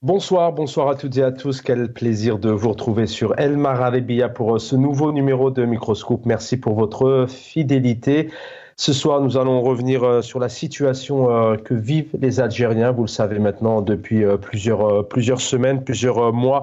Bonsoir à toutes et à tous. Quel plaisir de vous retrouver sur El Maralebia pour ce nouveau numéro de Microscope. Merci pour votre fidélité. Ce soir, nous allons revenir sur la situation que vivent les Algériens. Vous le savez maintenant depuis plusieurs semaines, plusieurs mois.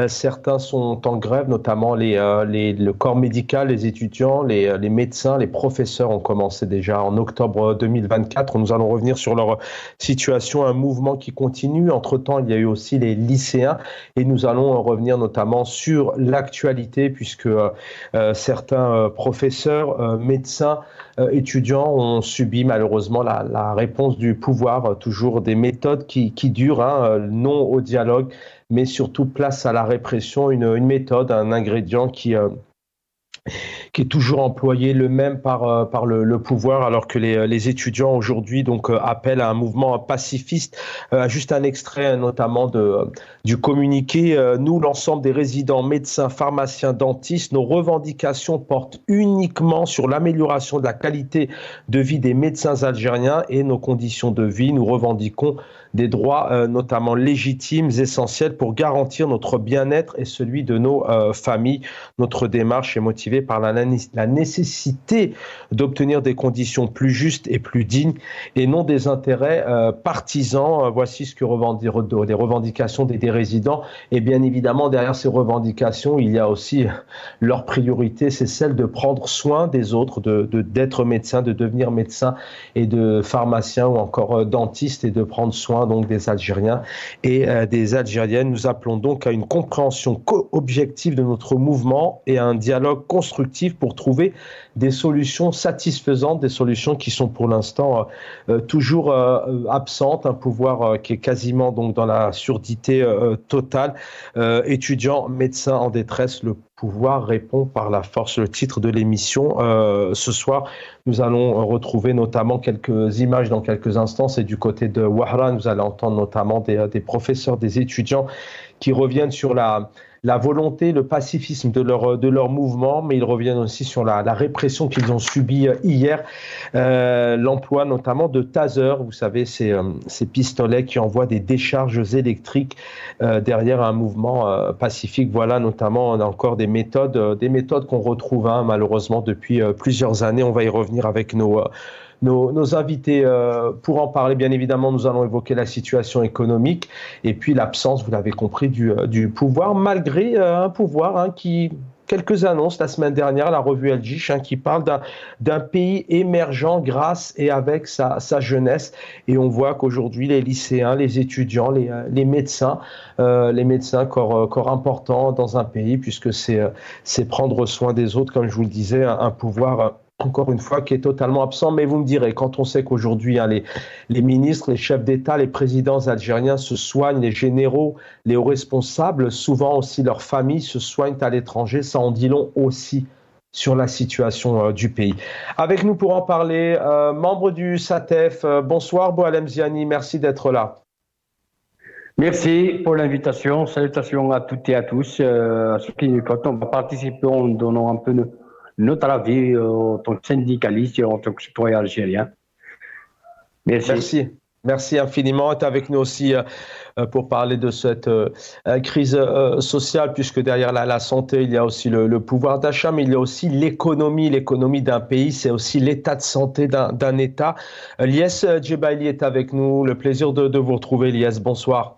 Certains sont en grève, notamment le corps médical, les étudiants, les médecins, les professeurs ont commencé déjà en octobre 2024. Nous allons revenir sur leur situation, un mouvement qui continue. Entre-temps, il y a eu aussi les lycéens et nous allons revenir notamment sur l'actualité puisque certains professeurs, médecins, étudiants ont subi malheureusement la réponse du pouvoir, toujours des méthodes qui durent, non au dialogue, mais surtout place à la répression, une méthode, un ingrédient qui est toujours employé le même par le pouvoir, alors que les étudiants aujourd'hui donc appellent à un mouvement pacifiste. Juste un extrait notamment du communiqué. Nous, l'ensemble des résidents, médecins, pharmaciens, dentistes, nos revendications portent uniquement sur l'amélioration de la qualité de vie des médecins algériens et nos conditions de vie. Nous revendiquons des droits notamment légitimes, essentiels pour garantir notre bien-être et celui de nos familles. Notre démarche est motivée par la nécessité d'obtenir des conditions plus justes et plus dignes et non des intérêts partisans. Voici ce que les revendications des résidents. Et bien évidemment, derrière ces revendications, il y a aussi leur priorité, c'est celle de prendre soin des autres, d'être médecin, de devenir médecin et de pharmacien ou encore dentiste et de prendre soin donc des Algériens et des Algériennes. Nous appelons donc à une compréhension objective de notre mouvement et à un dialogue constructif pour trouver des solutions satisfaisantes, des solutions qui sont pour l'instant toujours absentes, un pouvoir qui est quasiment donc dans la surdité totale. Étudiants, médecins en détresse, le pouvoir répond par la force. Le titre de l'émission ce soir, nous allons retrouver notamment quelques images dans quelques instants. C'est du côté de Ouahra. Nous allons entendre notamment des professeurs, des étudiants qui reviennent sur la volonté, le pacifisme de leur mouvement, mais ils reviennent aussi sur la répression qu'ils ont subie hier, l'emploi notamment de tasers, vous savez, ces pistolets qui envoient des décharges électriques derrière un mouvement pacifique. Voilà notamment encore des méthodes qu'on retrouve malheureusement depuis plusieurs années. On va y revenir avec nos invités pour en parler. Bien évidemment, nous allons évoquer la situation économique et puis l'absence, vous l'avez compris, du pouvoir, malgré un pouvoir qui... Quelques annonces la semaine dernière, la revue El Jish, qui parle d'un pays émergent grâce et avec sa jeunesse. Et on voit qu'aujourd'hui, les lycéens, les étudiants, les médecins, corps important dans un pays, puisque c'est prendre soin des autres, comme je vous le disais, un pouvoir... encore une fois, qui est totalement absent. Mais vous me direz, quand on sait qu'aujourd'hui, les ministres, les chefs d'État, les présidents algériens se soignent, les généraux, les hauts responsables, souvent aussi leurs familles se soignent à l'étranger, ça en dit long aussi sur la situation du pays. Avec nous pour en parler, membre du SATEF, bonsoir Boualem Ziani, merci d'être là. Merci pour l'invitation. Salutations à toutes et à tous. À ceux qui nous écoutent, on va participer en donnant un peu notre avis en tant que syndicaliste et en tant que citoyen algérien. Merci infiniment. Tu es avec nous aussi pour parler de cette crise sociale, puisque derrière la santé, il y a aussi le pouvoir d'achat, mais il y a aussi l'économie d'un pays, c'est aussi l'état de santé d'un État. Lies Djebaili est avec nous. Le plaisir de vous retrouver, Lies. Bonsoir.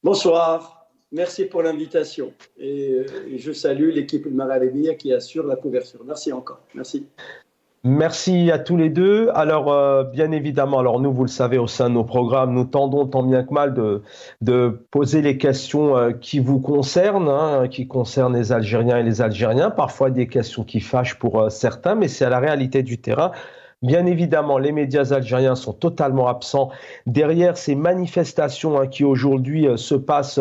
Bonsoir. Merci pour l'invitation et je salue l'équipe de Maralebia qui assure la couverture. Merci encore. Merci. Merci à tous les deux. Alors, bien évidemment, nous, vous le savez, au sein de nos programmes, nous tendons tant bien que mal de poser les questions qui vous concernent, qui concernent les Algériens et les Algériens. Parfois, des questions qui fâchent pour certains, mais c'est à la réalité du terrain. Bien évidemment, les médias algériens sont totalement absents derrière ces manifestations qui aujourd'hui se passent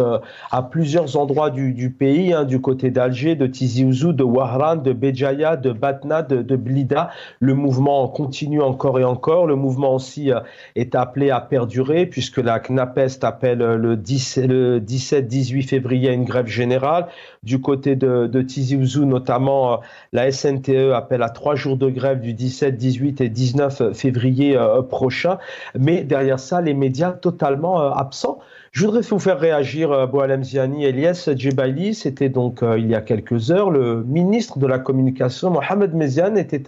à plusieurs endroits du pays, du côté d'Alger, de Tizi Ouzou, de Ouahran, de Béjaïa, de Batna, de Blida. Le mouvement continue encore et encore. Le mouvement aussi est appelé à perdurer puisque la CNAPEST appelle le 17-18 février à une grève générale. Du côté de Tizi Ouzou, notamment, la SNTE appelle à 3 jours de grève du 17, 18 et et 19 février prochain. Mais derrière ça, les médias totalement absents. Je voudrais vous faire réagir, Boualem Ziani. Elias Djebaili, c'était donc il y a quelques heures, le ministre de la Communication, Mohamed Meziane, était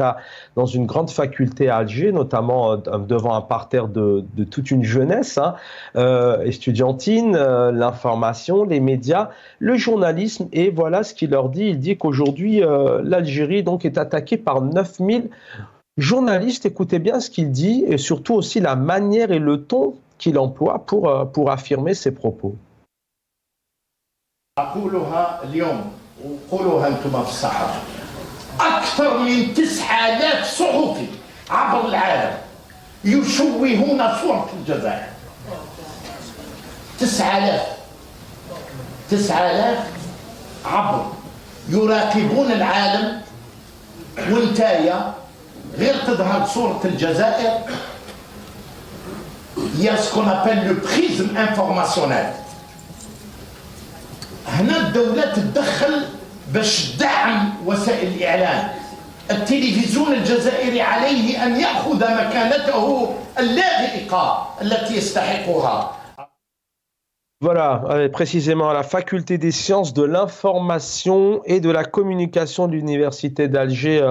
dans une grande faculté à Alger, notamment devant un parterre de toute une jeunesse estudiantine, l'information, les médias, le journalisme. Et voilà ce qu'il leur dit. Il dit qu'aujourd'hui, l'Algérie donc est attaquée par 9000 journalistes. Écoutez bien ce qu'il dit et surtout aussi la manière et le ton qu'il emploie pour affirmer ses propos. أقولها اليوم وقولوها أنتم في الصحافة أكثر من 9000 صحفي عبر العالم يشوهون صورة الجزائر 9000 عبر يراقبون العالم وانتايا غير تظهر صورة الجزائر il y a ce qu'on appelle le prisme informationnel. هنا الدولة تتدخل باش تدعم وسائل الإعلام. التلفزيون الجزائري عليه أن يأخذ مكانته اللائقة التي يستحقها. Voilà, précisément à la faculté des sciences de l'information et de la communication de l'université d'Alger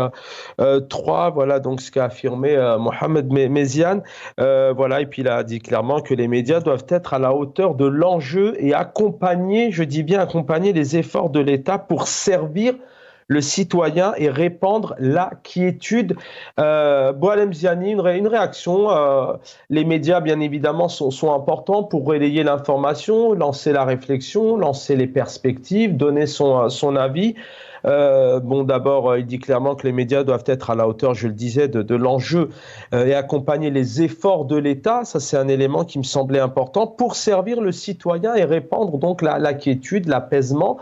3. Voilà donc ce qu'a affirmé Mohamed Meziane. Voilà, et puis il a dit clairement que les médias doivent être à la hauteur de l'enjeu et accompagner, je dis bien accompagner les efforts de l'État pour servir le citoyen et répandre la quiétude. Boualem Ziani, une réaction. Les médias, bien évidemment, sont importants pour relayer l'information, lancer la réflexion, lancer les perspectives, donner son avis. Bon, d'abord, il dit clairement que les médias doivent être à la hauteur, je le disais, de l'enjeu et accompagner les efforts de l'État. Ça, c'est un élément qui me semblait important pour servir le citoyen et répandre donc la quiétude, l'apaisement.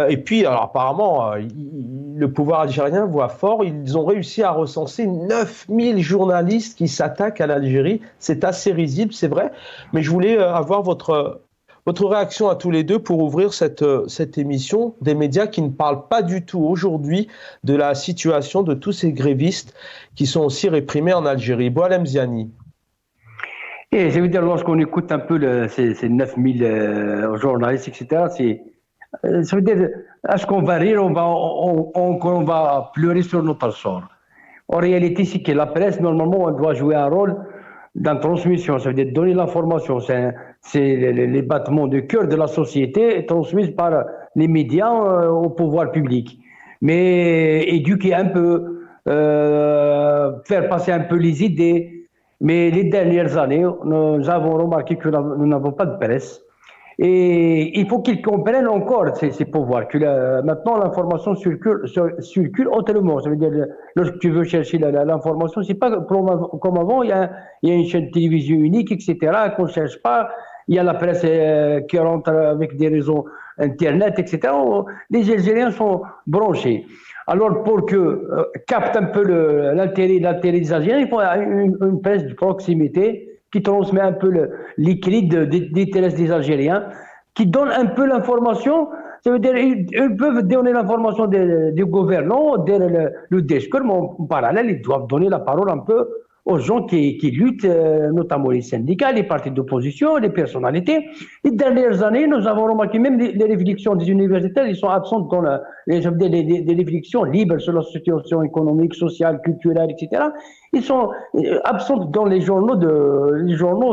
Et puis, alors apparemment, le pouvoir algérien voit fort. Ils ont réussi à recenser 9000 journalistes qui s'attaquent à l'Algérie. C'est assez risible, c'est vrai. Mais je voulais avoir votre réaction à tous les deux pour ouvrir cette émission des médias qui ne parlent pas du tout aujourd'hui de la situation de tous ces grévistes qui sont aussi réprimés en Algérie. Boualem Ziani. Et ça veut dire, lorsqu'on écoute un peu ces 9000 journalistes, etc., ça veut dire, est-ce qu'on va rire, on va pleurer sur notre sort? En réalité, c'est que la presse, normalement, elle doit jouer un rôle dans la transmission, ça veut dire donner l'information, c'est les battements de cœur de la société transmis par les médias au pouvoir public. Mais éduquer un peu, faire passer un peu les idées. Mais les dernières années, nous avons remarqué que nous n'avons pas de presse. Et il faut qu'ils comprennent encore ces pouvoirs, que maintenant l'information circule autrement. Ça veut dire, lorsque tu veux chercher l'information, c'est pas comme avant, il y a une chaîne de télévision unique, etc., qu'on ne cherche pas. Il y a la presse qui rentre avec des réseaux Internet, etc. Les Algériens sont branchés. Alors, pour que capte un peu l'intérêt des Algériens, il faut une presse de proximité qui transmet un peu les clés d'intérêt des Algériens, qui donne un peu l'information. Ça veut dire ils peuvent donner l'information du gouvernement, le discours, mais en parallèle, ils doivent donner la parole un peu aux gens qui luttent, notamment les syndicats, les partis d'opposition, les personnalités. Les dernières années, nous avons remarqué même les réflexions des universitaires, ils sont absentes dans les réflexions libres sur la situation économique, sociale, culturelle, etc. Ils sont absents dans les journaux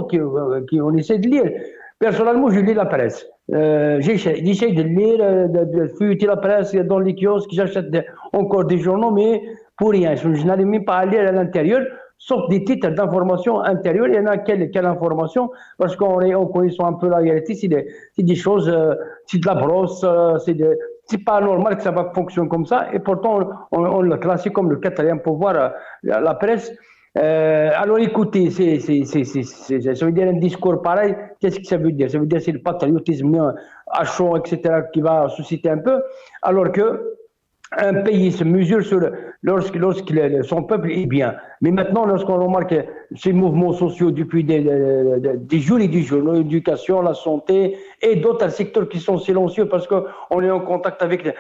qu'on essaie de lire. Personnellement, je lis la presse. J'essaie de lire, de feuilleter la presse dans les kiosques, j'achète encore des journaux, mais pour rien. Je n'arrive même pas à lire à l'intérieur, sauf des titres d'information intérieure. Il y en a quelle information, parce qu'on connaissant un peu la réalité, c'est des choses, c'est de la brosse, c'est pas normal que ça va fonctionner comme ça, et pourtant on l'a classé comme le quatrième pouvoir, la presse. Alors écoutez, ça veut dire un discours pareil, qu'est-ce que ça veut dire? Ça veut dire c'est le patriotisme à chaud, etc., qui va susciter un peu, alors que un pays se mesure son peuple est bien. Mais maintenant, lorsqu'on remarque ces mouvements sociaux depuis des jours et des jours, l'éducation, la santé et d'autres secteurs qui sont silencieux parce qu'on est en contact avec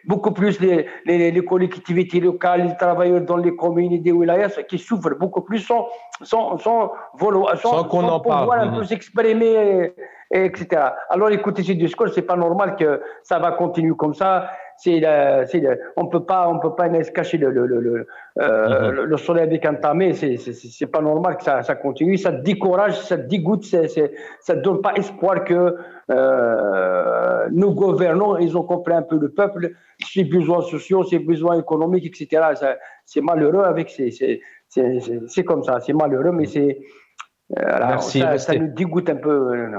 beaucoup plus les collectivités locales, les travailleurs dans les communes et des wilayas qui souffrent beaucoup plus sans qu'on en parle. Pouvoir un peu s'exprimer, etc. Alors écoutez ce discours, c'est pas normal que ça va continuer comme ça. On peut pas se cacher le soleil avec un tamé. C'est pas normal que ça continue. Ça décourage, ça dégoûte, ça donne pas espoir que nos gouvernants ils ont compris un peu le peuple, ses besoins sociaux, ses besoins économiques, etc. C'est malheureux avec c'est comme ça. C'est malheureux, mais c'est Merci. Ça nous dégoûte un peu.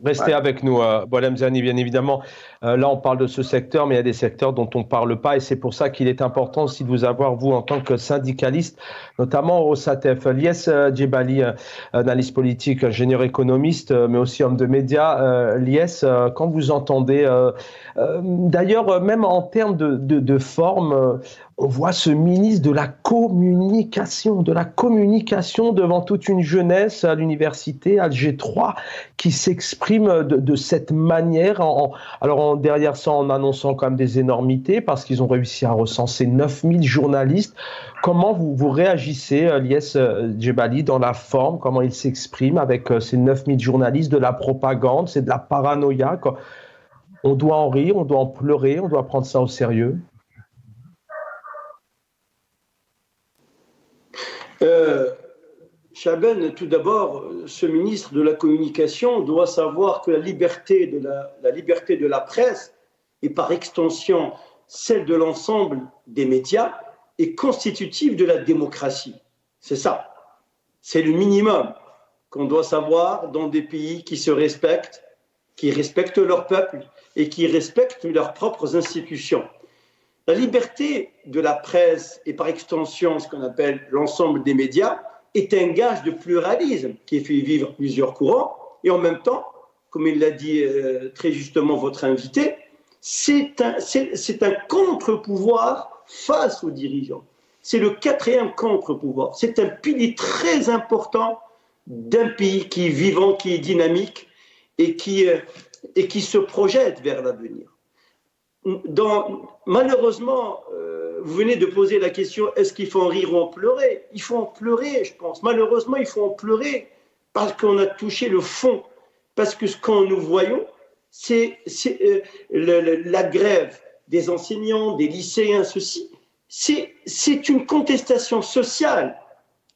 Restez avec nous, Boualem Zani, bien évidemment. Là, on parle de ce secteur, mais il y a des secteurs dont on ne parle pas, et c'est pour ça qu'il est important aussi de vous avoir, vous, en tant que syndicaliste, notamment au SATEF. Lies Djebali, analyste politique, ingénieur économiste, mais aussi homme de médias. Lies, quand vous entendez, d'ailleurs, même en termes de forme, on voit ce ministre de la communication devant toute une jeunesse à l'université, à G3, qui s'exprime de cette manière, derrière ça en annonçant quand même des énormités, parce qu'ils ont réussi à recenser 9000 journalistes. Comment vous réagissez, Lies Djebali, dans la forme, comment il s'exprime avec ces 9000 journalistes, de la propagande, c'est de la paranoïa, quoi. On doit en rire, on doit en pleurer, on doit prendre ça au sérieux. Chaben, tout d'abord, ce ministre de la Communication doit savoir que la liberté de la presse et par extension celle de l'ensemble des médias est constitutive de la démocratie. C'est ça. C'est le minimum qu'on doit savoir dans des pays qui se respectent, qui respectent leur peuple et qui respectent leurs propres institutions. La liberté de la presse et par extension ce qu'on appelle l'ensemble des médias est un gage de pluralisme qui fait vivre plusieurs courants et en même temps, comme il l'a dit très justement votre invité, c'est un contre-pouvoir face aux dirigeants. C'est le quatrième contre-pouvoir. C'est un pilier très important d'un pays qui est vivant, qui est dynamique et qui se projette vers l'avenir. Malheureusement, vous venez de poser la question, est-ce qu'il faut en rire ou en pleurer? Il faut en pleurer, je pense. Malheureusement, il faut en pleurer parce qu'on a touché le fond. Parce que ce que nous voyons, c'est la grève des enseignants, des lycéens, ceci. C'est une contestation sociale.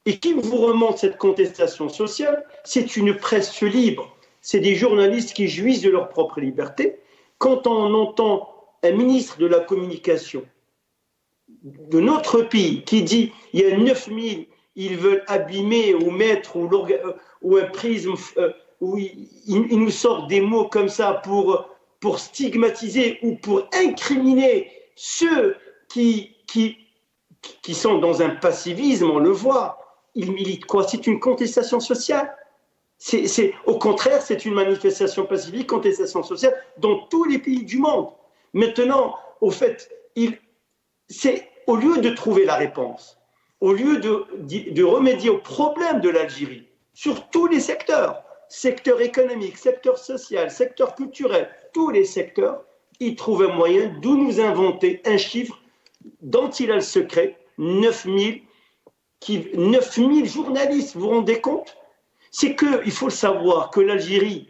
Et qui vous remonte cette contestation sociale? C'est une presse libre. C'est des journalistes qui jouissent de leur propre liberté. Quand on entend un ministre de la Communication de notre pays qui dit il y a 9000, ils veulent abîmer ou mettre ou un prisme où il nous sort des mots comme ça pour stigmatiser ou pour incriminer ceux qui sont dans un passivisme, on le voit. Ils militent quoi? C'est une contestation sociale. Au contraire, c'est une manifestation pacifique, contestation sociale dans tous les pays du monde. Maintenant, au fait, c'est au lieu de trouver la réponse, au lieu de remédier au problème de l'Algérie, sur tous les secteurs, secteur économique, secteur social, secteur culturel, tous les secteurs, il trouve un moyen de nous inventer un chiffre dont il a le secret, 9000 journalistes, vous vous rendez compte? C'est qu'il faut le savoir que l'Algérie,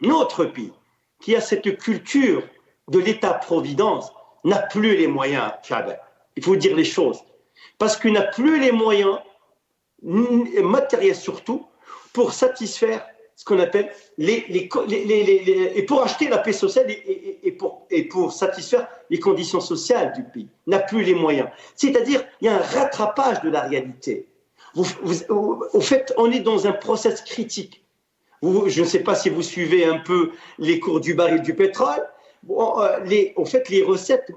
notre pays, qui a cette culture de l'État-providence, n'a plus les moyens, Chaben. Il faut dire les choses. Parce qu'il n'a plus les moyens, matériels surtout, pour satisfaire ce qu'on appelle et pour acheter la paix sociale et pour satisfaire les conditions sociales du pays. N'a plus les moyens. C'est-à-dire, il y a un rattrapage de la réalité. Au fait, on est dans un process critique. Je ne sais pas si vous suivez un peu les cours du baril du pétrole. Au fait, les recettes,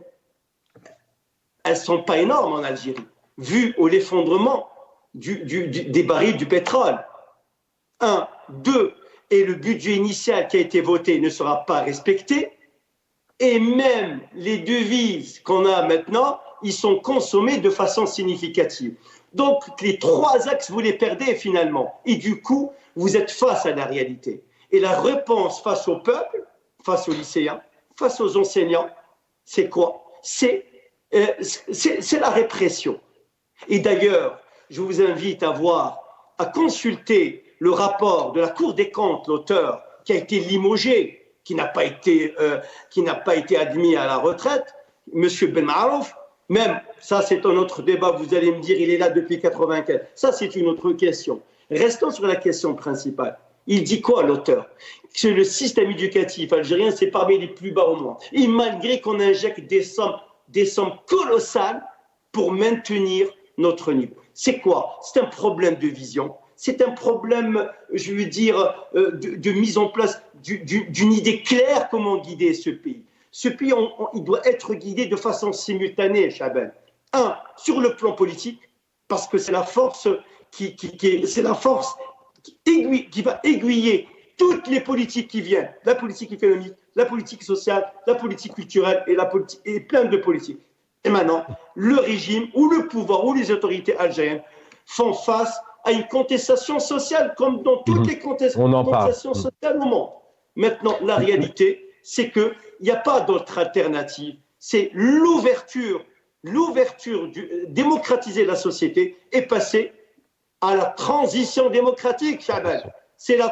elles ne sont pas énormes en Algérie, vu l'effondrement des barils du pétrole. 1, 2, et le budget initial qui a été voté ne sera pas respecté. Et même les devises qu'on a maintenant ils sont consommés de façon significative. Donc, les 3 axes, vous les perdez finalement. Et du coup, vous êtes face à la réalité. Et la réponse face au peuple, face aux lycéens, face aux enseignants, c'est quoi? C'est la répression. Et d'ailleurs, je vous invite à consulter le rapport de la Cour des comptes, l'auteur qui a été limogé, qui n'a pas été admis à la retraite, M. Ben Marouf. Même, ça c'est un autre débat, vous allez me dire, il est là depuis 1995. Ça c'est une autre question. Restons sur la question principale. Il dit quoi l'auteur? Que le système éducatif algérien, c'est parmi les plus bas au monde. Et malgré qu'on injecte des sommes colossales pour maintenir notre niveau. C'est quoi? C'est un problème de vision. C'est un problème, je veux dire, de mise en place d'une idée claire comment guider ce pays. Ce pays, il doit être guidé de façon simultanée, Chaban. Sur le plan politique, parce que c'est la force qui va aiguiller toutes les politiques qui viennent, la politique économique, la politique sociale, la politique culturelle et plein de politiques. Et maintenant, le régime ou le pouvoir ou les autorités algériennes font face à une contestation sociale, comme dans toutes les contestations sociales au monde. Maintenant, la réalité, c'est qu'il n'y a pas d'autre alternative. C'est l'ouverture, démocratiser la société et passer à la transition démocratique, Chaban.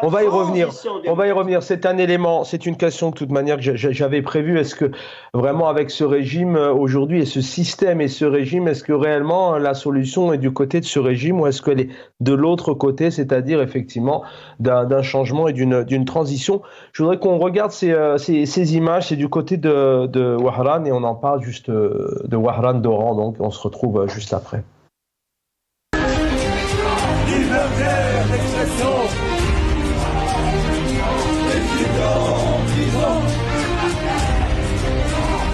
On va y revenir. C'est un élément, c'est une question de toute manière que j'avais prévue. Est-ce que vraiment avec ce régime aujourd'hui et ce système et ce régime, est-ce que réellement la solution est du côté de ce régime ou est-ce qu'elle est de l'autre côté, c'est-à-dire effectivement d'un changement et d'une transition? Je voudrais qu'on regarde ces images. C'est du côté de Wahran et on en parle juste de Wahran d'Oran. Donc on se retrouve juste après. Liberté d'expression.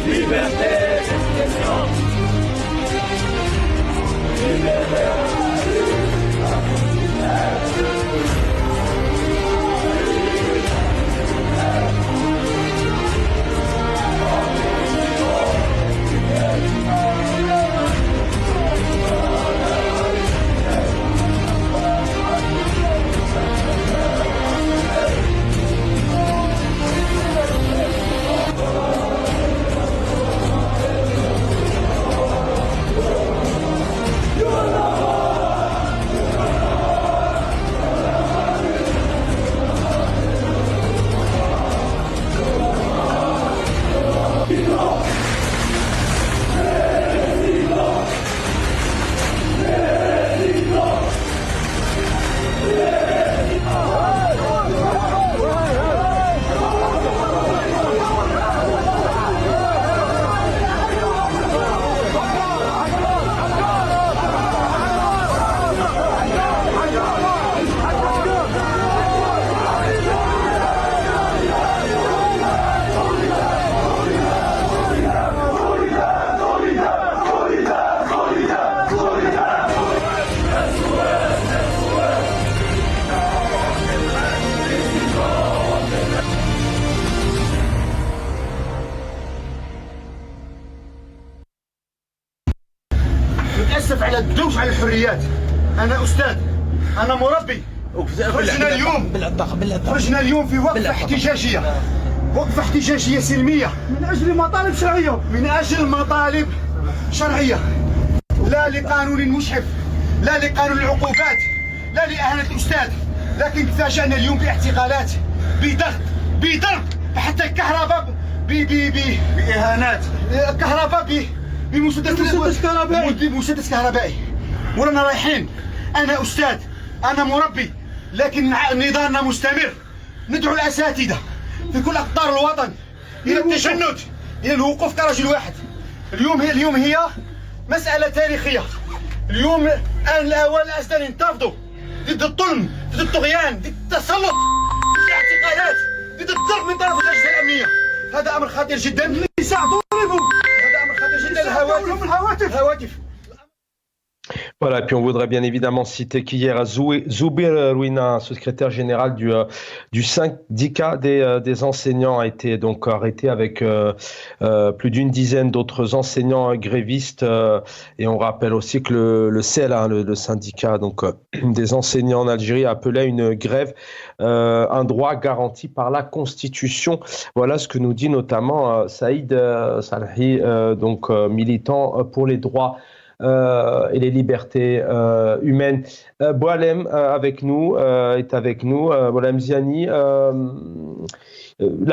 Liberté d'expression. نتأسف على الدوش على الحريات. أنا أستاذ، أنا مربي. خرجنا اليوم في وقفة احتجاجية. وقفة احتجاجية سلمية من أجل مطالب شرعية. من أجل مطالب شرعية. لا لقانون مشحف، لا لقانون العقوبات، لا لإهانة الأستاذ، لكن تفاجأنا اليوم باعتقالات، بضرب حتى الكهرباء بإهانات، الكهرباء بمسدس كهربائي. ورانا رايحين. أنا أستاذ، أنا مربي، لكن نضالنا مستمر. ندعو الأساتذة في كل أقطار الوطن إلى التجند، إلى الوقوف كرجل واحد. اليوم هي مسألة تاريخية. اليوم آن الأوان الأساتذة ينتفضوا ضد الظلم، ضد الطغيان، ضد التسلط، ضد الاعتقالات، ضد الضرب من طرف الأجهزة الأمنية. هذا أمر خطير جدا. النساء ضربوا. هذا أمر خطير جدا. الهواتف. Voilà, et puis on voudrait bien évidemment citer qu'hier, Zoubir Rouina, secrétaire général du syndicat des enseignants, a été donc arrêté avec plus d'une dizaine d'autres enseignants grévistes. Et on rappelle aussi que le CEL, le syndicat donc, des enseignants en Algérie, a appelé à une grève, un droit garanti par la Constitution. Voilà ce que nous dit notamment Saïd Salhi, donc militant pour les droits et les libertés humaines. Boualem avec nous, est avec nous. Boualem Ziani, la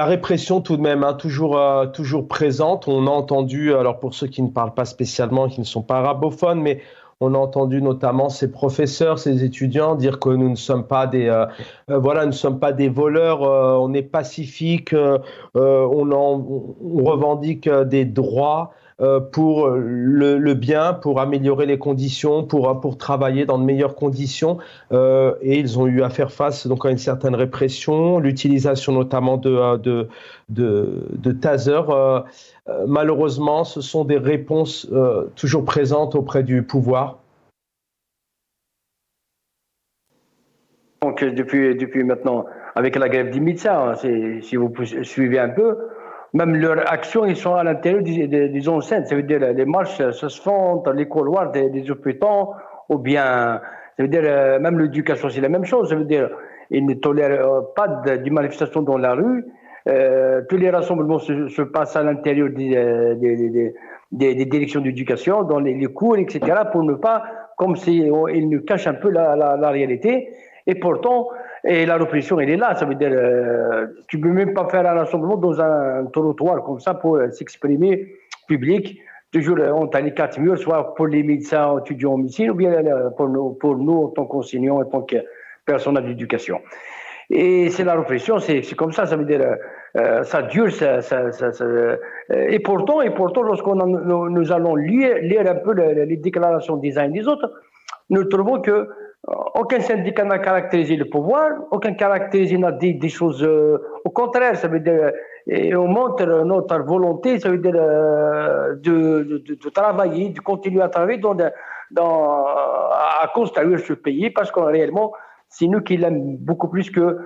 répression tout de même, hein, toujours présente. On a entendu, alors pour ceux qui ne parlent pas spécialement, qui ne sont pas arabophones, mais on a entendu notamment ces professeurs, ces étudiants dire que nous ne sommes pas des, voilà, nous ne sommes pas des voleurs, on est pacifique, on revendique des droits. Pour le bien, pour améliorer les conditions, pour travailler dans de meilleures conditions. Et ils ont eu à faire face donc, à une certaine répression, l'utilisation notamment de tasers. Malheureusement, ce sont des réponses toujours présentes auprès du pouvoir. Donc depuis maintenant, avec la grève des médecins, si vous suivez un peu, même leurs actions, ils sont à l'intérieur des enceintes. Ça veut dire les marches, ça se font dans les couloirs des hôpitaux, ou bien, ça veut dire même l'éducation, c'est la même chose. Ça veut dire ils ne tolèrent pas de manifestations dans la rue. Tous les rassemblements se passent à l'intérieur des directions d'éducation, dans les cours, etc., pour ne pas, comme s'ils nous cachent un peu la réalité. Et pourtant, la répression, elle est là. Ça veut dire, tu ne peux même pas faire un rassemblement dans un trottoir comme ça pour s'exprimer public. Toujours entre les quatre murs, soit pour les médecins étudiants en médecine, ou bien pour nous en tant qu'enseignants, en tant que personnel d'éducation. Et c'est la répression, c'est comme ça veut dire, ça dure, et pourtant, nous allons lire un peu les déclarations des uns et des autres, nous trouvons que aucun syndicat n'a caractérisé le pouvoir, aucun caractérisé n'a dit des choses. Au contraire, ça veut dire, et on montre notre volonté, ça veut dire de travailler, de continuer à travailler à construire ce pays, parce qu'en réellement, c'est nous qui l'aimons beaucoup plus que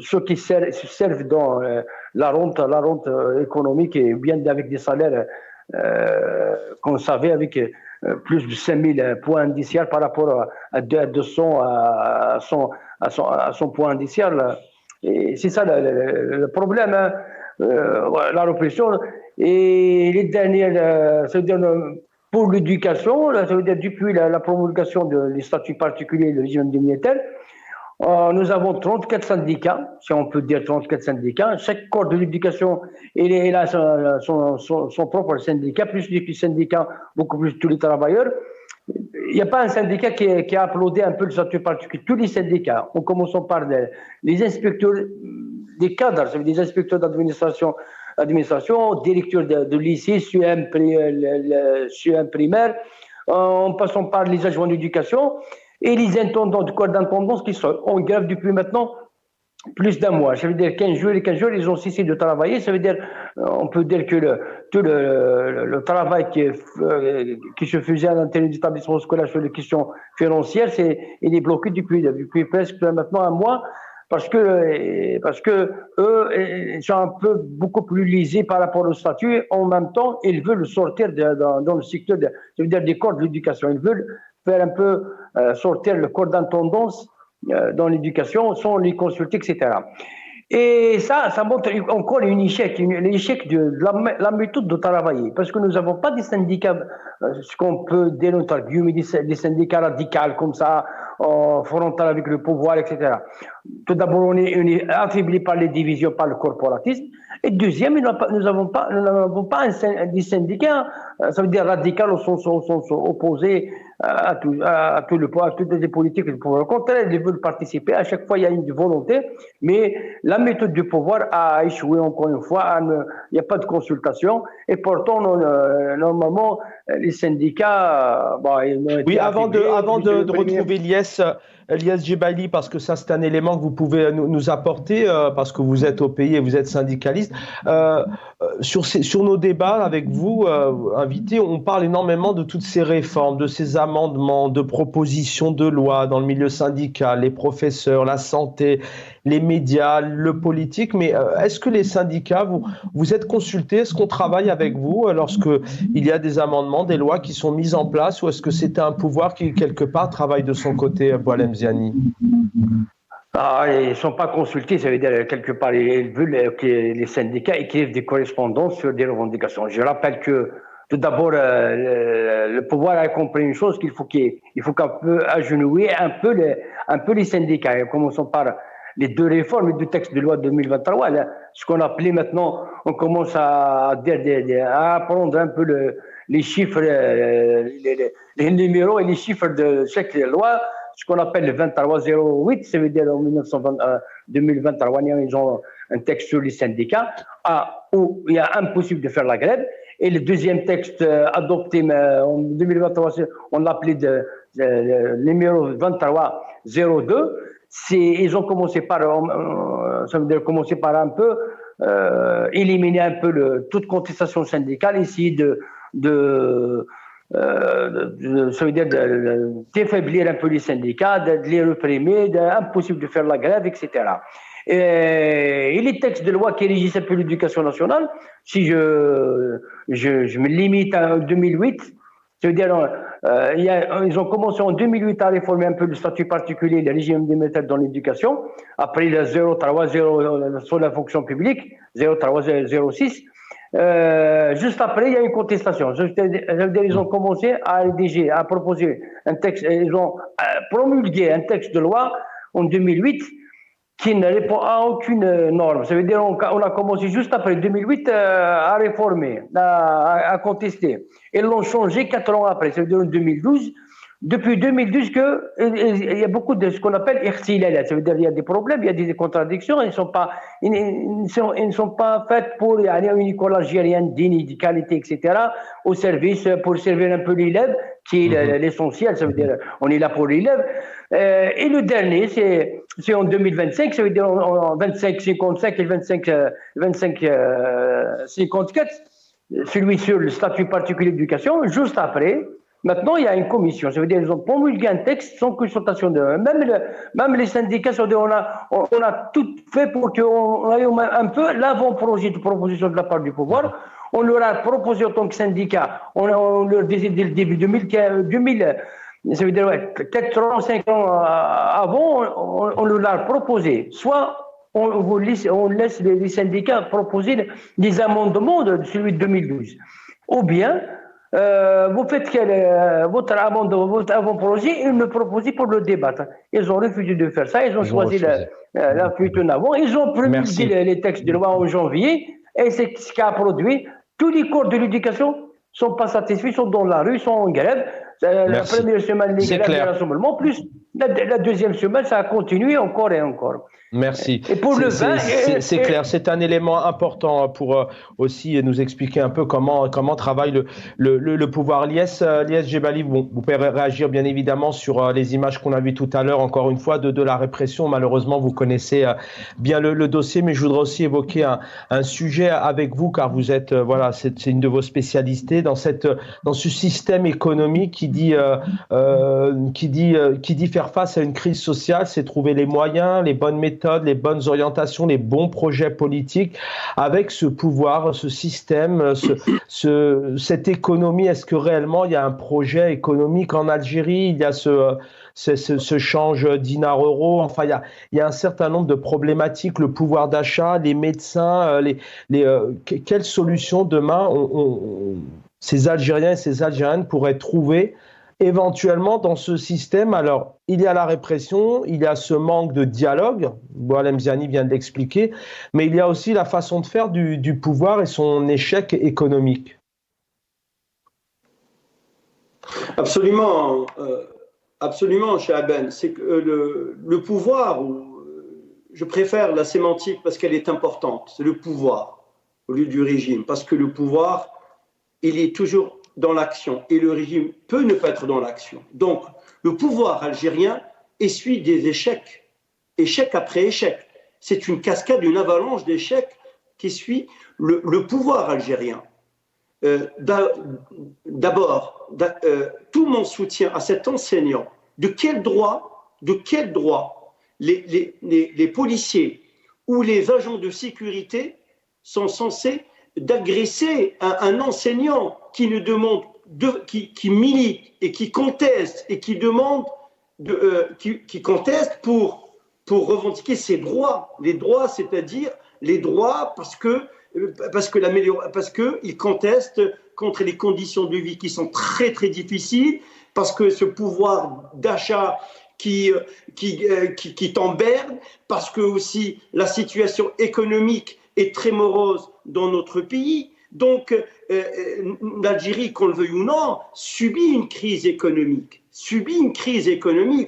ceux qui servent dans la rente économique, et bien avec des salaires qu'on savait avec plus de 5000 points indiciaires par rapport à 200 à 100 points indiciaires. Et c'est ça le problème, hein, la répression. Et les dernières, ça veut dire, pour l'éducation, ça veut dire depuis la promulgation des statuts particuliers, le régime indemnitaire, nous avons 34 syndicats, si on peut dire 34 syndicats. Chaque corps de l'éducation, il a son propre syndicat, plus les syndicats, beaucoup plus tous les travailleurs. Il n'y a pas un syndicat qui a applaudi un peu le statut particulier. Tous les syndicats, en commençant par les inspecteurs des cadres, ça veut dire des inspecteurs d'administration, directeurs de lycée, CEM primaire, en passant par les adjoints d'éducation, et les intendants du corps d'intendance qui sont en grève depuis maintenant plus d'un mois. Ça veut dire 15 jours, ils ont cessé de travailler. Ça veut dire, on peut dire que tout le travail qui se faisait à l'intérieur de l'établissement scolaire sur les questions financières, il est bloqué depuis presque maintenant un mois. Parce que eux, ils sont un peu beaucoup plus lésés par rapport au statut. En même temps, ils veulent sortir dans le secteur ça veut dire des corps de l'éducation. Ils veulent faire un peu sortir le corps d'intendance dans l'éducation sans les consulter, etc. Et ça montre encore l'échec de la méthode de travailler. Parce que nous n'avons pas des syndicats, ce qu'on peut dire entre guillemets, des syndicats radicaux comme ça, frontal avec le pouvoir, etc. Tout d'abord, on est affaibli par les divisions, par le corporatisme. Et deuxième, nous n'avons pas des syndicats, ça veut dire radicaux, sont opposés à toutes les politiques du pouvoir. Au contraire, ils veulent participer. À chaque fois, il y a une volonté, mais la méthode du pouvoir a échoué encore une fois. Il n'y a pas de consultation. Et pourtant, normalement, les syndicats. Oui, avant de retrouver Lies Djebali, parce que ça, c'est un élément que vous pouvez nous apporter, parce que vous êtes au pays et vous êtes syndicaliste. Sur nos débats avec vous, invités, on parle énormément de toutes ces réformes, de ces amendements, de propositions de loi dans le milieu syndical, les professeurs, la santé, les médias, le politique. Mais est-ce que les syndicats, vous êtes consultés? Est-ce qu'on travaille avec vous lorsqu'il y a des amendements, des lois qui sont mises en place, ou est-ce que c'est un pouvoir qui, quelque part, travaille de son côté, Boualem Ziani? Ils ne sont pas consultés, ça veut dire quelque part, ils veulent que les syndicats écrivent des correspondances sur des revendications. Je rappelle que tout d'abord, le pouvoir a compris une chose, qu'il faut qu'un peu agenouiller un peu les syndicats. Et commençons par les deux réformes, les deux textes de loi 2023, là, ce qu'on appelait maintenant, on commence à apprendre un peu les chiffres, les numéros et les chiffres de chaque loi, ce qu'on appelle le 2308, ça veut dire en 2023, ils ont un texte sur les syndicats où il y a impossible de faire la grève. Et le deuxième texte adopté en 2023, on l'appelait le numéro 2302. Ils ont commencé par un peu éliminer un peu toute contestation syndicale, essayer ça veut dire d'affaiblir un peu les syndicats, de les réprimer, impossible de faire la grève, etc. Et les textes de loi qui régissent un peu l'éducation nationale, si je me limite à 2008, ça veut dire ils ont commencé en 2008 à réformer un peu le statut particulier, le régime des maîtres dans l'éducation, après le 030 sur la fonction publique, 0306. Juste après, il y a une contestation. Ça veut dire ils ont commencé à rédiger, à proposer un texte, ils ont promulgué un texte de loi en 2008 qui ne répond à aucune norme. Ça veut dire on a commencé juste après 2008 à réformer, à contester. Ils l'ont changé 4 ans après, ça veut dire en 2012. Depuis 2012, il y a beaucoup de ce qu'on appelle irtilal, ça veut dire il y a des problèmes, il y a des contradictions, ils ne sont pas faits pour une école algérienne digne, de qualité, etc., au service pour servir un peu l'élève, qui est l'essentiel, ça veut dire on est là pour l'élève. Et le dernier, c'est en 2025, ça veut dire en 25-55 et 25-54, celui sur le statut particulier d'éducation, juste après. Maintenant, il y a une commission. Ça veut dire qu'ils ont promulgué un texte sans consultation de même les syndicats. On a tout fait pour qu'on ait un peu l'avant-projet de proposition de la part du pouvoir. On leur a proposé en tant que syndicat. On leur disait dès le début 2000, ça veut dire 4 ans, 5 ans avant, on leur a proposé. Soit on laisse les syndicats proposer des amendements de celui de 2012. Ou bien vous faites votre avant-projet et me proposez pour le débattre. Ils ont refusé de faire ça, ils ont choisi la fuite en avant. Ils ont promulgué les textes de loi en janvier et c'est ce qui a produit. Tous les corps de l'éducation ne sont pas satisfaits, sont dans la rue, sont en grève. La première semaine, les grèves de rassemblement, plus la deuxième semaine, ça a continué encore et encore. Merci. Et pour le vin, c'est clair, c'est un élément important pour aussi nous expliquer un peu comment travaille le pouvoir. Lies Djebali, vous pouvez réagir bien évidemment sur les images qu'on a vues tout à l'heure, encore une fois, de la répression. Malheureusement, vous connaissez bien le dossier, mais je voudrais aussi évoquer un sujet avec vous, car vous êtes, c'est une de vos spécialités dans ce système économique qui dit faire face à une crise sociale, c'est trouver les moyens, les bonnes méthodes, les bonnes orientations, les bons projets politiques avec ce pouvoir, ce système, cette économie. Est-ce que réellement il y a un projet économique en Algérie? Il y a ce change dinar-euro. Enfin, il y a un certain nombre de problématiques, le pouvoir d'achat, les médecins, quelles solutions demain ces Algériens et ces Algériennes pourraient trouver éventuellement dans ce système? Alors, il y a la répression, il y a ce manque de dialogue, Boualem Ziani vient de l'expliquer, mais il y a aussi la façon de faire du pouvoir et son échec économique. Absolument, Chaben. C'est que le pouvoir, je préfère la sémantique parce qu'elle est importante, c'est le pouvoir au lieu du régime, parce que le pouvoir, il est toujours dans l'action et le régime peut ne pas être dans l'action. Donc, le pouvoir algérien essuie des échecs, échec après échec. C'est une cascade, une avalanche d'échecs qu'essuie le pouvoir algérien. D'abord, tout mon soutien à cet enseignant. De quel droit les policiers ou les agents de sécurité sont censés d'agresser un enseignant qui qui milite et qui conteste et qui demande qui conteste pour revendiquer ses droits. Les droits, c'est-à-dire les droits parce qu'il conteste contre les conditions de vie qui sont très très difficiles, parce que ce pouvoir d'achat qui t'emberne, parce que aussi la situation économique est très morose dans notre pays. Donc l'Algérie, qu'on le veuille ou non, subit une crise économique.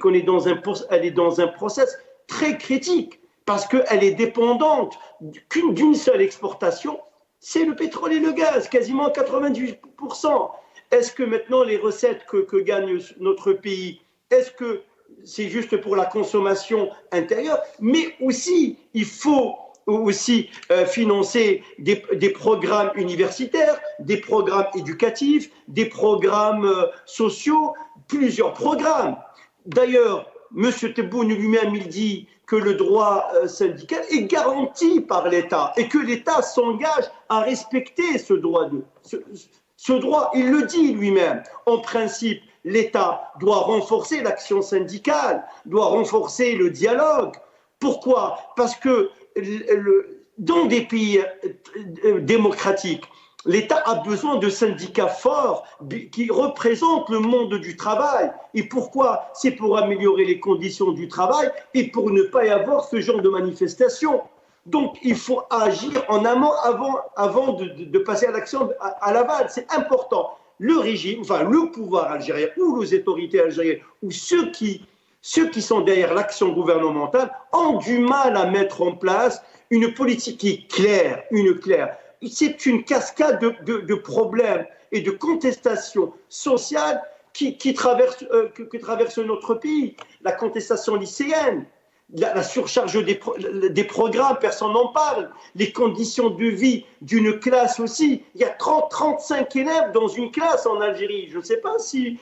Elle est dans un process très critique parce qu'elle est dépendante d'une seule exportation, c'est le pétrole et le gaz, quasiment 98%. Est-ce que maintenant les recettes que gagne notre pays, est-ce que c'est juste pour la consommation intérieure? Mais aussi, il faut aussi financer des programmes universitaires, des programmes éducatifs, des programmes sociaux, plusieurs programmes. D'ailleurs, M. Tebboune lui-même, il dit que le droit syndical est garanti par l'État et que l'État s'engage à respecter ce droit. Ce droit, il le dit lui-même. En principe, l'État doit renforcer l'action syndicale, doit renforcer le dialogue. Pourquoi? Parce que dans des pays démocratiques, l'État a besoin de syndicats forts qui représentent le monde du travail. Et pourquoi? C'est pour améliorer les conditions du travail et pour ne pas y avoir ce genre de manifestation. Donc, il faut agir en amont avant de passer à l'action à l'aval. C'est important. Le régime, enfin le pouvoir algérien ou les autorités algériennes ou ceux qui sont derrière l'action gouvernementale ont du mal à mettre en place une politique qui est claire, C'est une cascade de problèmes et de contestations sociales qui traversent notre pays. La contestation lycéenne, la surcharge des programmes, personne n'en parle. Les conditions de vie d'une classe aussi. Il y a 35 élèves dans une classe en Algérie. Je ne sais pas si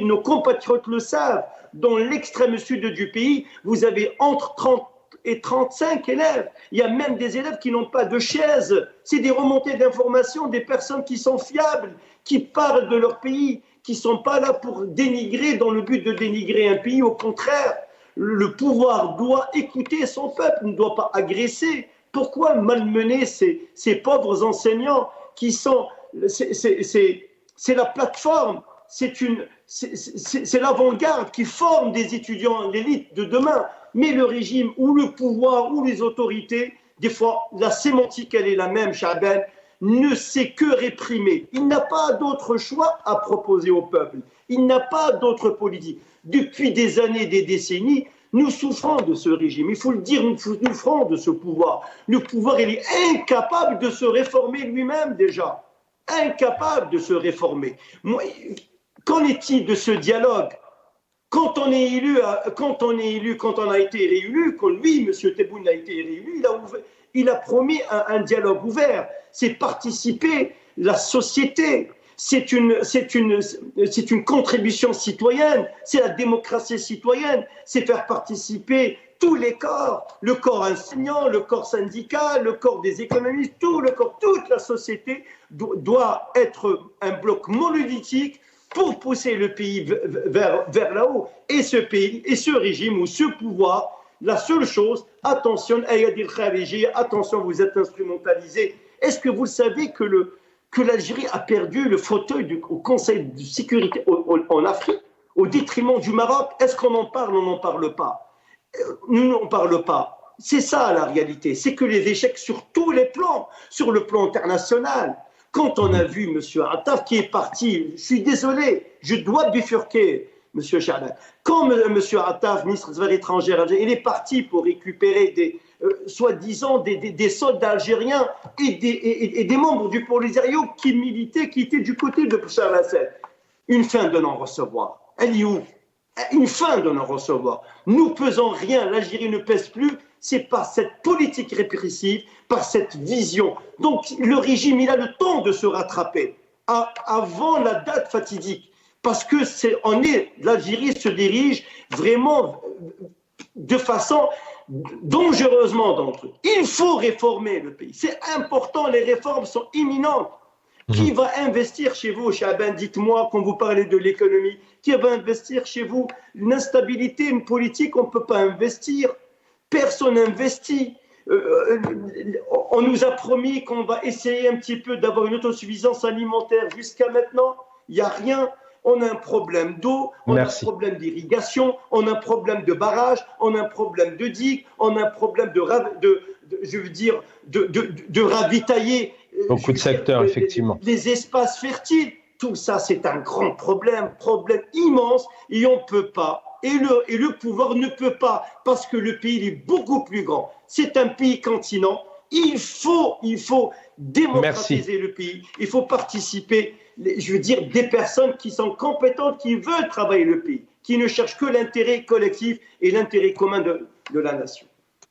nos compatriotes le savent. Dans l'extrême sud du pays, vous avez entre 30 et 35 élèves. Il y a même des élèves qui n'ont pas de chaise. C'est des remontées d'informations, des personnes qui sont fiables, qui parlent de leur pays, qui ne sont pas là pour dénigrer dans le but de dénigrer un pays. Au contraire, le pouvoir doit écouter son peuple, ne doit pas agresser. Pourquoi malmener ces pauvres enseignants qui sont... C'est la plateforme, c'est l'avant-garde qui forme des étudiants, l'élite de demain. Mais le régime ou le pouvoir ou les autorités, des fois, la sémantique, elle est la même, Chaban, ne sait que réprimer. Il n'a pas d'autre choix à proposer au peuple. Il n'a pas d'autre politique. Depuis des années, des décennies, nous souffrons de ce régime. Il faut le dire, nous souffrons de ce pouvoir. Le pouvoir, il est incapable de se réformer lui-même déjà. Incapable de se réformer. Qu'en est-il de ce dialogue? Quand on est élu, quand on a été réélu, quand lui, M. Tebboune, a été réélu, il a promis un dialogue ouvert. C'est participer la société. C'est une contribution citoyenne. C'est la démocratie citoyenne. C'est faire participer tous les corps, le corps enseignant, le corps syndical, le corps des économistes, toute la société doit être un bloc monolithique pour pousser le pays vers là-haut. Et ce pays, et ce régime ou ce pouvoir, la seule chose, attention, attention, vous êtes instrumentalisés. Est-ce que vous savez que l'Algérie a perdu le fauteuil au Conseil de sécurité en Afrique au détriment du Maroc? Est-ce qu'on en parle? On n'en parle pas. Nous n'en parlons pas. C'est ça la réalité. C'est que les échecs sur tous les plans, sur le plan international. Quand on a vu M. Attaf qui est parti, je suis désolé, je dois bifurquer, M. Chaban. Quand M. Attaf, ministre des Affaires étrangères, il est parti pour récupérer soi-disant des soldats algériens et des membres du Polisario qui militaient, qui étaient du côté de Bachar el-Assad. Une fin de non-recevoir. Elle est où? Une fin de non-recevoir. Nous pesons rien, l'Algérie ne pèse plus, c'est par cette politique répressive, par cette vision. Donc le régime, il a le temps de se rattraper avant la date fatidique. Parce que l'Algérie se dirige vraiment de façon dangereusement dangereuse. Il faut réformer le pays. C'est important, les réformes sont imminentes. Qui va investir chez vous, Chaban? Dites-moi, quand vous parlez de l'économie, qui va investir chez vous? Une instabilité, une politique, on ne peut pas investir. Personne n'investit. On nous a promis qu'on va essayer un petit peu d'avoir une autosuffisance alimentaire. Jusqu'à maintenant, il n'y a rien. On a un problème d'eau, on a un problème d'irrigation, on a un problème de barrage, on a un problème de digues, on a un problème de ravitailler. Beaucoup de secteurs, effectivement. Les espaces fertiles, tout ça, c'est un grand problème immense, et on ne peut pas. Et le pouvoir ne peut pas, parce que le pays est beaucoup plus grand. C'est un pays continent. Il faut démocratiser le pays. Il faut participer, je veux dire, des personnes qui sont compétentes, qui veulent travailler le pays, qui ne cherchent que l'intérêt collectif et l'intérêt commun de la nation.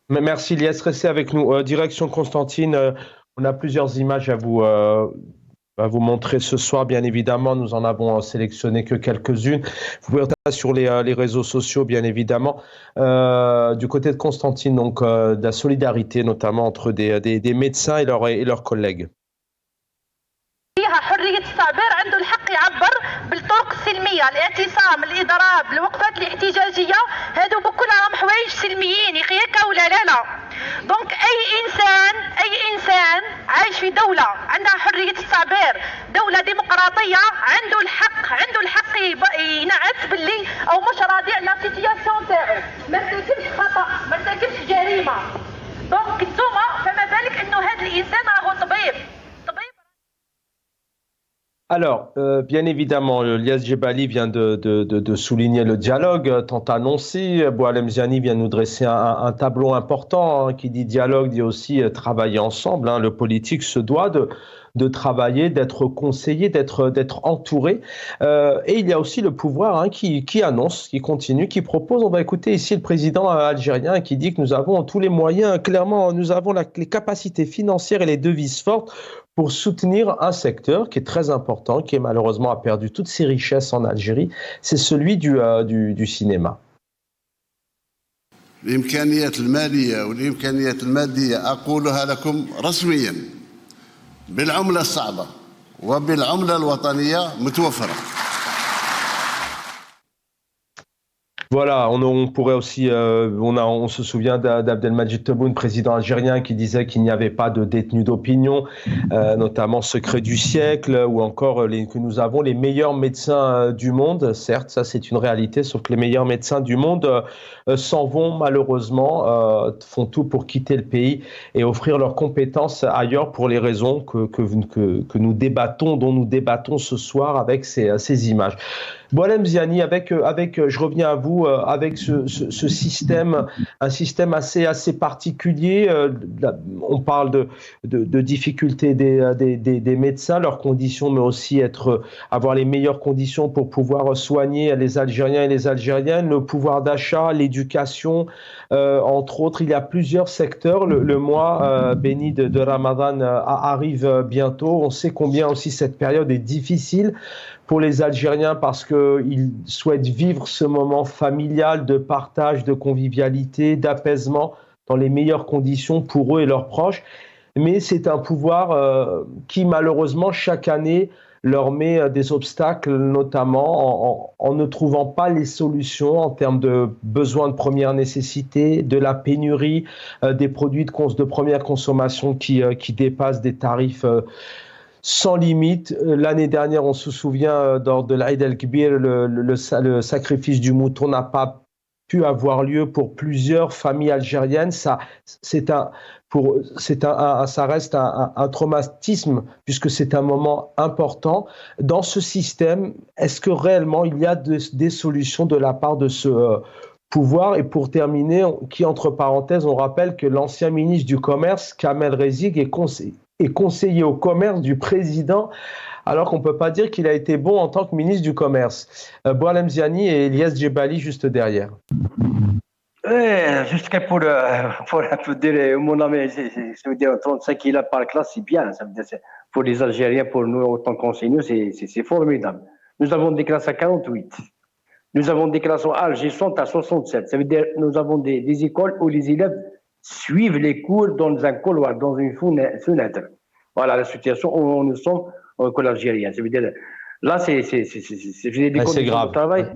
Merci Ilyes, restez avec nous. Direction Constantine, on a plusieurs images à vous montrer ce soir. Bien évidemment, nous en avons sélectionné que quelques-unes. Vous pouvez regarder sur les réseaux sociaux, bien évidemment. Du côté de Constantine, donc de la solidarité, notamment entre des médecins et leurs collègues. حرية التعبير عنده الحق يعبر بالطرق السلمية، الاعتصام، الإضراب، الوقفات الاحتجاجية، هادو كلهم حوايج سلميين ياك ولا لا. دونك أي إنسان عايش في دولة عندها حرية التعبير، دولة ديمقراطية، عنده الحق ينعس باللي أو مش راضي على السيتياسيون تاعو، ما ارتكبش خطأ، ما ارتكبش جريمة. دونك نتوما فما بالك إنه هذا الإنسان راهو طبيب. Alors, bien évidemment, Ilyes Djebali vient de souligner le dialogue tant annoncé. Boualem Ziani vient nous dresser un tableau important qui dit dialogue, dit aussi travailler ensemble. Le politique se doit de travailler, d'être conseillé, d'être entouré. Et il y a aussi le pouvoir qui annonce, qui continue, qui propose. On va écouter ici le président algérien qui dit que nous avons tous les moyens, clairement, nous avons les capacités financières et les devises fortes pour soutenir un secteur qui est très important, qui malheureusement a perdu toutes ses richesses en Algérie, c'est celui du cinéma. الإمكانيات المالية والإمكانيات المادية أقولها لكم رسميا بالعملة الصعبة وبالعملة الوطنية متوفرة. Voilà, on pourrait aussi, on se souvient d'Abdelmadjid Tebboune, président algérien, qui disait qu'il n'y avait pas de détenus d'opinion, notamment Secret du siècle, ou encore que nous avons les meilleurs médecins du monde. Certes, ça c'est une réalité, sauf que les meilleurs médecins du monde s'en vont malheureusement, font tout pour quitter le pays et offrir leurs compétences ailleurs pour les raisons que nous débattons, dont nous débattons ce soir avec ces images. Boualem Ziani, je reviens à vous, avec ce système, un système assez particulier. On parle de difficultés des médecins, leurs conditions, mais aussi avoir les meilleures conditions pour pouvoir soigner les Algériens et les Algériennes, le pouvoir d'achat, l'éducation, entre autres. Il y a plusieurs secteurs. Le mois béni de Ramadan arrive bientôt. On sait combien aussi cette période est difficile pour les Algériens parce qu'ils souhaitent vivre ce moment familial de partage, de convivialité, d'apaisement dans les meilleures conditions pour eux et leurs proches. Mais c'est un pouvoir qui malheureusement chaque année leur met des obstacles, notamment en ne trouvant pas les solutions en termes de besoins de première nécessité, de la pénurie, des produits de première consommation qui dépassent des tarifs sans limite. L'année dernière, on se souvient, lors de l'Aïd el-Kbir, le sacrifice du mouton n'a pas pu avoir lieu pour plusieurs familles algériennes. Ça reste un traumatisme puisque c'est un moment important. Dans ce système, est-ce que réellement il y a des solutions de la part de ce pouvoir. Et pour terminer, entre parenthèses, on rappelle que l'ancien ministre du Commerce, Kamel Rezig, est conseiller au commerce du président, alors qu'on ne peut pas dire qu'il a été bon en tant que ministre du Commerce. Boualem Ziani et Elias Djebali juste derrière. Juste pour un peu dire, mon ami, ça veut dire 35 élèves par classe, c'est bien. Ça veut dire, pour les Algériens, pour nous, en tant qu'enseignants, c'est formidable. Nous avons des classes à 48. Nous avons des classes en Alger sont à 67. Ça veut dire nous avons des écoles où les élèves suivent les cours dans un couloir, dans une fenêtre. Voilà la situation où nous sommes en école algérienne. Ça veut dire là, c'est des conditions de travail.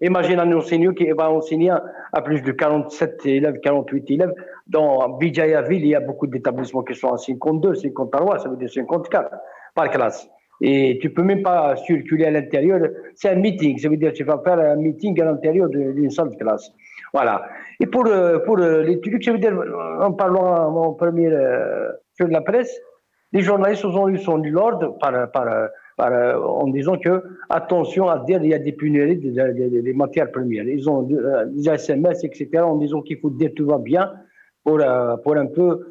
Imagine un enseignant qui va enseigner à plus de 47 élèves, 48 élèves. Dans Bidjayaville, il y a beaucoup d'établissements qui sont à 52, 53, ça veut dire 54 par classe. Et tu peux même pas circuler à l'intérieur. C'est un meeting, ça veut dire que tu vas faire un meeting à l'intérieur d'une salle de classe. Voilà. Et pour les trucs, ça veut dire, en parlant en premier sur la presse, les journalistes ont eu son ordre en disant que, attention à dire, il y a des pénuries des matières premières. Ils ont des SMS, etc., en disant qu'il faut dire tout va bien pour un peu.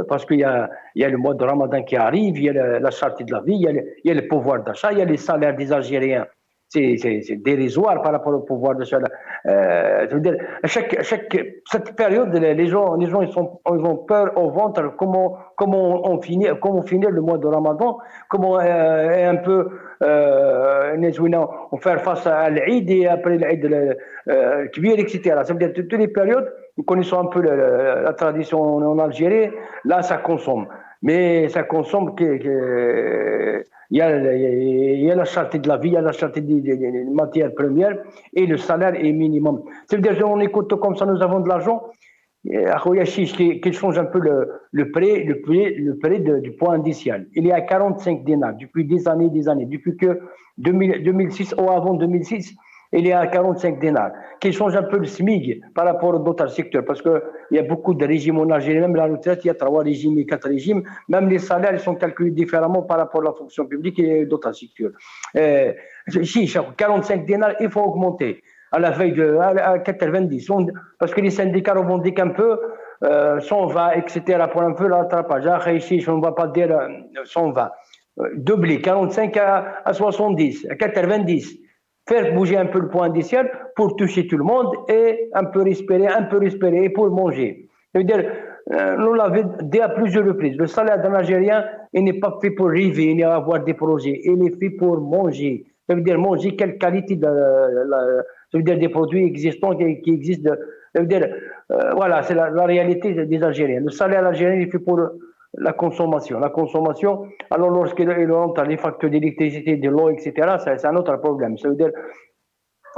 Parce qu'il y a le mois de Ramadan qui arrive, il y a la cherté de la vie, il y a le pouvoir d'achat, il y a les salaires des Algériens. C'est dérisoire par rapport au pouvoir d'achat. Je veux dire, cette période, les gens ils ont peur au ventre. Comment finir le mois de Ramadan? Comment un peu on faire face à l'Eid et après l'Eid le Kbir, etc. Ça veut dire toutes les périodes. Nous connaissons un peu la tradition en Algérie. Là, ça consomme. Mais ça consomme il y a la cherté de la vie, il y a la cherté des matières premières et le salaire est minimum. Ça veut dire qu'on écoute comme ça, nous avons de l'argent. Qui change un peu le prix du point indiciel. Il est à 45 dinars depuis des années. Depuis que 2006 ou avant 2006, il est à 45 dinars. Qui change un peu le SMIG par rapport à d'autres secteurs. Parce qu'il y a beaucoup de régimes en Algérie, même la retraite, il y a 3 régimes et 4 régimes. Même les salaires, ils sont calculés différemment par rapport à la fonction publique et d'autres secteurs. 45 dinars, il faut augmenter. À la veille à 90, parce que les syndicats revendiquent un peu 120, etc. pour un peu le rattrapage. Ici, on ne va pas dire 120. Doubler 45 à 70, à 90. Faire bouger un peu le point indiciel pour toucher tout le monde et un peu respirer et pour manger. Ça veut dire, nous l'avons dit à plusieurs reprises, le salaire d'un Algérien, il n'est pas fait pour rêver, ni avoir des projets, il est fait pour manger. Ça veut dire manger quelle qualité ça veut dire des produits existants qui existent. Ça veut dire, voilà, c'est la réalité des Algériens. Le salaire algérien est fait pour la consommation. La consommation, alors lorsqu'il rentre les factures d'électricité, de l'eau, etc., c'est un autre problème. Ça veut dire,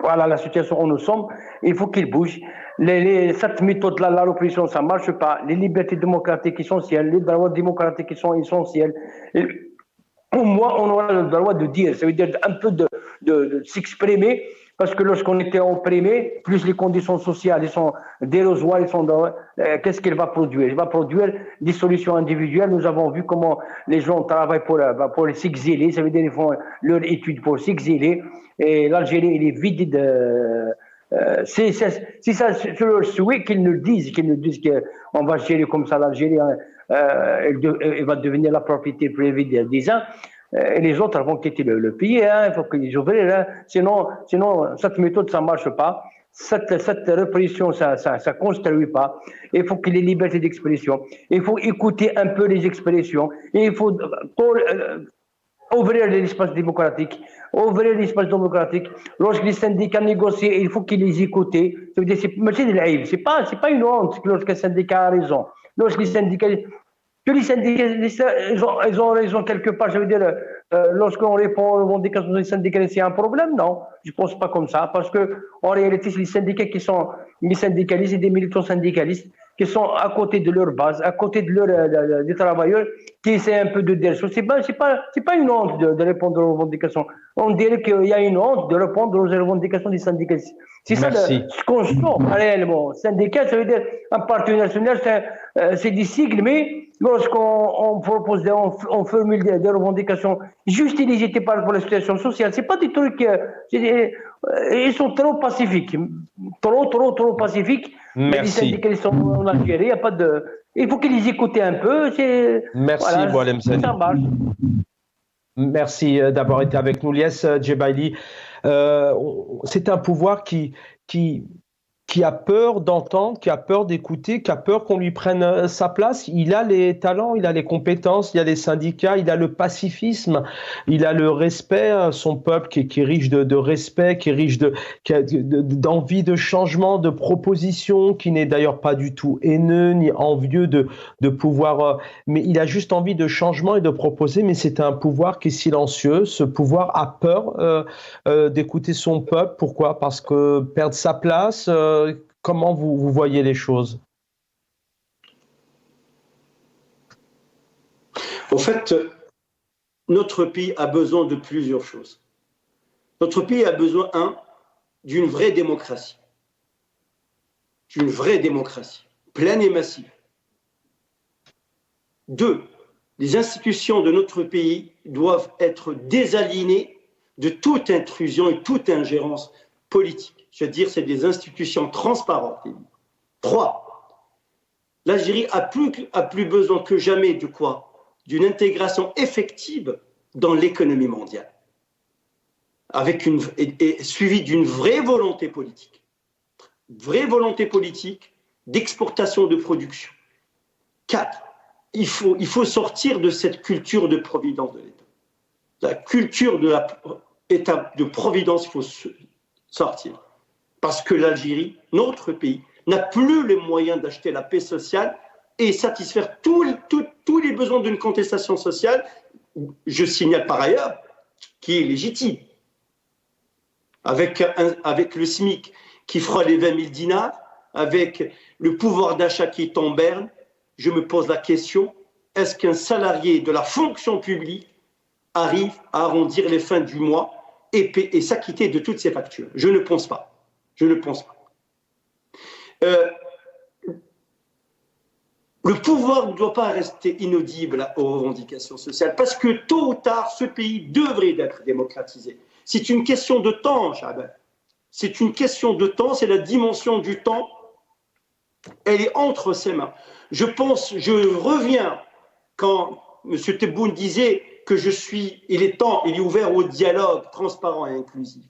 voilà la situation où nous sommes, il faut qu'il bouge. Cette méthode-là, la répression, ça ne marche pas. Les libertés démocratiques sont essentielles, les droits démocratiques sont essentiels. Au moins, on aura le droit de dire, ça veut dire un peu de s'exprimer, parce que lorsqu'on était opprimé, plus les conditions sociales sont dérisoires, qu'est-ce qu'elle va produire? Elle va produire des solutions individuelles. Nous avons vu comment les gens travaillent pour s'exiler, ça veut dire qu'ils font leur étude pour s'exiler, et l'Algérie, elle est vide de... c'est ça, c'est leur souhait qu'ils nous disent qu'on va gérer comme ça l'Algérie, elle va devenir la propriété privée des uns. Et les autres vont quitter le pays, il faut qu'ils ouvrent, sinon cette méthode ça ne marche pas, cette répression ça ne construit pas. Il faut qu'il y ait liberté d'expression, il faut écouter un peu les expressions, et il faut ouvrir l'espace démocratique. Lorsque les syndicats négocient, il faut qu'ils les écoutent. Ça veut dire, c'est pas une honte lorsqu'un syndicat a raison. Lorsque les syndicats, ils ont raison quelque part. Je veux dire, lorsqu'on répond aux revendications des syndicats, c'est un problème? Non, je ne pense pas comme ça. Parce que en réalité, c'est les syndicats qui sont les syndicalistes et des militants syndicalistes qui sont à côté de leur base, à côté des travailleurs, qui essaient un peu de dire. C'est pas une honte de répondre aux revendications. On dirait qu'il y a une honte de répondre aux revendications des syndicalistes. C'est ça ce qu'on sent réellement. Syndicat, ça veut dire un partenaire national, c'est des sigles, mais lorsqu'on propose, on formule des revendications juste et légitimes pour la situation sociale, c'est pas des trucs, ils sont trop pacifiques, trop pacifiques. Merci. Les syndicalistes sont en Algérie, il y a pas de, il faut qu'ils les écoutent un peu. Merci, Boualem Zani. Ça marche. Merci d'avoir été avec nous, Lies Djebaili. C'est un pouvoir qui a peur d'entendre, qui a peur d'écouter, qui a peur qu'on lui prenne sa place. Il a les talents, il a les compétences, il a les syndicats, il a le pacifisme, il a le respect, son peuple qui est riche de respect, qui est riche d'envie de changement, de propositions, qui n'est d'ailleurs pas du tout haineux ni envieux de pouvoir, mais il a juste envie de changement et de proposer, mais c'est un pouvoir qui est silencieux. Ce pouvoir a peur d'écouter son peuple. Pourquoi? Parce que perdre sa place. Comment vous voyez les choses? En fait, notre pays a besoin de plusieurs choses. Notre pays a besoin, d'une vraie démocratie. D'une vraie démocratie, pleine et massive. 2, les institutions de notre pays doivent être désalignées de toute intrusion et toute ingérence politique. Je veux dire, c'est des institutions transparentes. 3, l'Algérie a plus besoin que jamais de quoi? D'une intégration effective dans l'économie mondiale, avec suivie d'une vraie volonté politique. Vraie volonté politique d'exportation de production. 4, il faut sortir de cette culture de providence de l'État. La culture de l'État de providence, il faut sortir. Parce que l'Algérie, notre pays, n'a plus les moyens d'acheter la paix sociale et satisfaire tous les besoins d'une contestation sociale, je signale par ailleurs, qui est légitime. Avec le SMIC qui fera les 20 000 dinars, avec le pouvoir d'achat qui est en berne, je me pose la question, est-ce qu'un salarié de la fonction publique arrive à arrondir les fins du mois et s'acquitter de toutes ses factures? Je ne pense pas. Je ne pense pas. Le pouvoir ne doit pas rester inaudible aux revendications sociales parce que tôt ou tard, ce pays devrait être démocratisé. C'est une question de temps, Chaban. C'est une question de temps, c'est la dimension du temps. Elle est entre ses mains. Je reviens quand M. Tebboune disait que il est ouvert au dialogue transparent et inclusif.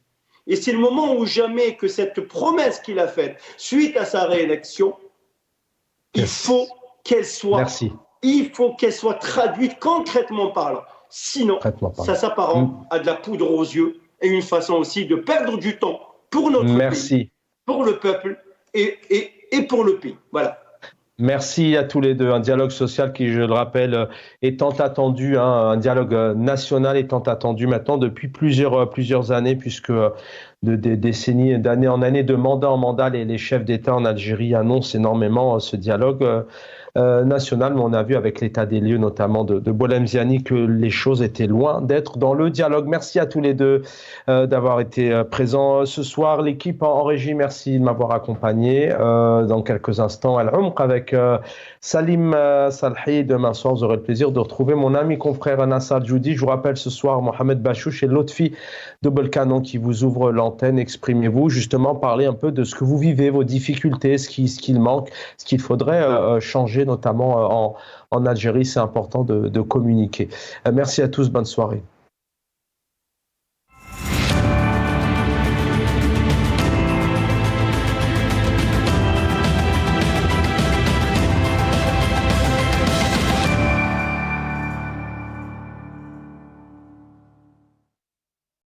Et c'est le moment où jamais que cette promesse qu'il a faite suite à sa réélection, il faut qu'elle soit traduite concrètement parlant. Sinon, ça s'apparente à de la poudre aux yeux et une façon aussi de perdre du temps pour notre pays, pour le peuple et pour le pays. Voilà. Merci à tous les deux. Un dialogue social qui, je le rappelle, est tant attendu, un dialogue national est tant attendu maintenant depuis plusieurs années, puisque des décennies, d'année en année, de mandat en mandat, les chefs d'État en Algérie annoncent énormément ce dialogue national. Mais on a vu avec l'état des lieux, notamment de Boualem Zani, que les choses étaient loin d'être dans le dialogue. Merci à tous les deux d'avoir été présents ce soir. L'équipe en régie, merci de m'avoir accompagné. Dans quelques instants, Al-Umq avec Salim Salhi. Demain soir, vous aurez le plaisir de retrouver mon ami confrère Nassar Djoudi. Je vous rappelle ce soir, Mohamed Bachouch et Lotfi Double Canon qui vous ouvrent l'antenne. Exprimez-vous, justement, parlez un peu de ce que vous vivez, vos difficultés, ce qu'il manque, ce qu'il faudrait changer, notamment en Algérie. C'est important de communiquer. Merci à tous, bonne soirée.